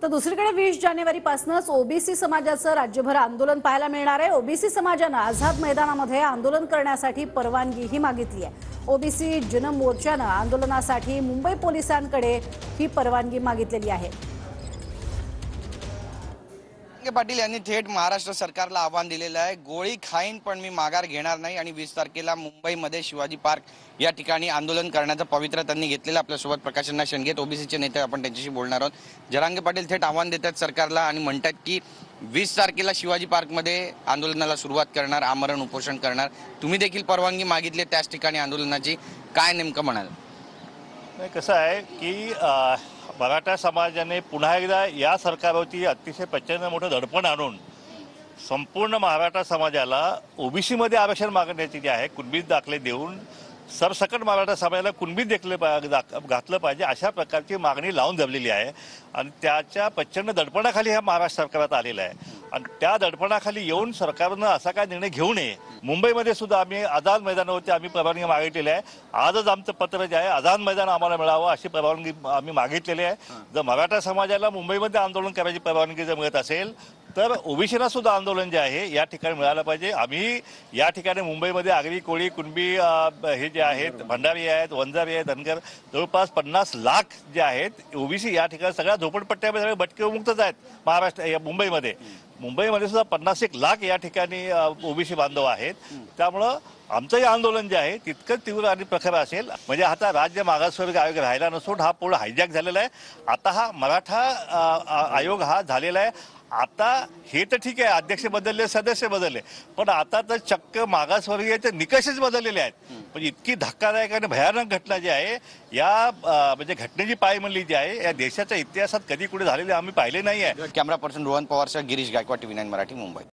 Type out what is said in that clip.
तर दुसरीकडे 20 जानेवारीपासूनच ओबीसी समाजाचं राज्यभर आंदोलन पाहायला मिळणार आहे। ओबीसी समाजानं आझाद मैदानामध्ये आंदोलन करण्यासाठी परवानगीही मागितली आहे। ओबीसी जनमोर्चानं आंदोलनासाठी मुंबई पोलिसांकडे ही परवानगी मागितलेली आहे। पाटील यांनी थेट महाराष्ट्र सरकारला आव्हान दिलेलं आहे। गोळी खाईन पण मी माघार घेणार नाही आणि 20 तारखेला मुंबईमध्ये शिवाजी पार्क या ठिकाणी आंदोलन करण्याचं पवित्रा त्यांनी घेतलेलं। आपल्यासोबत प्रकाशना शेंडगे ओबीसीचे नेते आपण त्यांच्याशी बोलणार आहोत। जरांगे पाटील थेट आव्हान देतात सरकारला आणि म्हणतात की 20 तारखेला शिवाजी पार्कमध्ये आंदोलनाला सुरुवात करणार, आमरण उपोषण करणार। तुम्ही देखील परवानगी मागितली त्याच ठिकाणी आंदोलनाची, काय नेमकं म्हणाल? नाही, कसं आहे की मराठा समाजाने पुन्हा एकदा या सरकारवरती अतिशय प्रचंड मोठं दडपण आणून संपूर्ण मराठा समाजाला ओबीसीमध्ये आरक्षण मागण्याची जी आहे, कुणबीत दाखले देऊन सरसकट मराठा समाजाला कुणबीत देखले घातलं पाहिजे अशा प्रकारची मागणी लावून धरलेली आहे आणि त्याच्या प्रचंड दडपणाखाली हा महाराष्ट्र सरकारात आलेला आहे। आणि त्या दडपणाखाली येऊन सरकारनं असा काय निर्णय घेऊ नये। मुंबईमध्ये सुद्धा आम्ही आझाद मैदानावरती आम्ही परवानगी मागितलेली आहे। आजच आमचं पत्र जे आहे आझाद मैदान आम्हाला मिळावं अशी परवानगी आम्ही मागितलेली आहे। जर मराठा समाजाला मुंबईमध्ये आंदोलन करायची परवानगी जर मिळत असेल तर ओबीसीला सुद्धा आंदोलन जे आहे या ठिकाणी मिळालं पाहिजे। आम्ही या ठिकाणी मुंबईमध्ये आगरी, कोळी, कुणबी हे जे आहेत, भंडारी आहेत, वंजारी आहेत, धनगर, जवळपास 50 लाख जे आहेत ओबीसी या ठिकाणी सगळ्या झोपडपट्ट्यामध्ये सगळे भटके मुक्तच आहेत। महाराष्ट्र मुंबईमध्ये सुद्धा 51 लाख या ठिकाणी ओबीसी बांधव आहेत। त्यामुळं आमचं हे आंदोलन जे आहे तितकंच तीव्र आणि प्रखर असेल। म्हणजे आता राज्य मागासवर्ग आयोग राहिला नसून हा पूर्ण हायजॅक झालेला आहे। आता हा मराठा आयोग हा झालेला आहे। आता हे तर ठीक आहे, अध्यक्ष बदलले, सदस्य बदलले, पण आता तर चक्क मागासवर्गीयचे निकषच बदललेले आहेत। म्हणजे इतकी धक्कादायक आणि भयानक घटना जी आहे या म्हणजे घटनेची पायमल्ली जी आहे या देशाच्या इतिहासात कधी कुठे झालेली आम्ही पाहिले नाही आहे। कॅमेरा पर्सन रोहन पवारसह गिरीश गायकवाड, TV9 मराठी, मुंबई।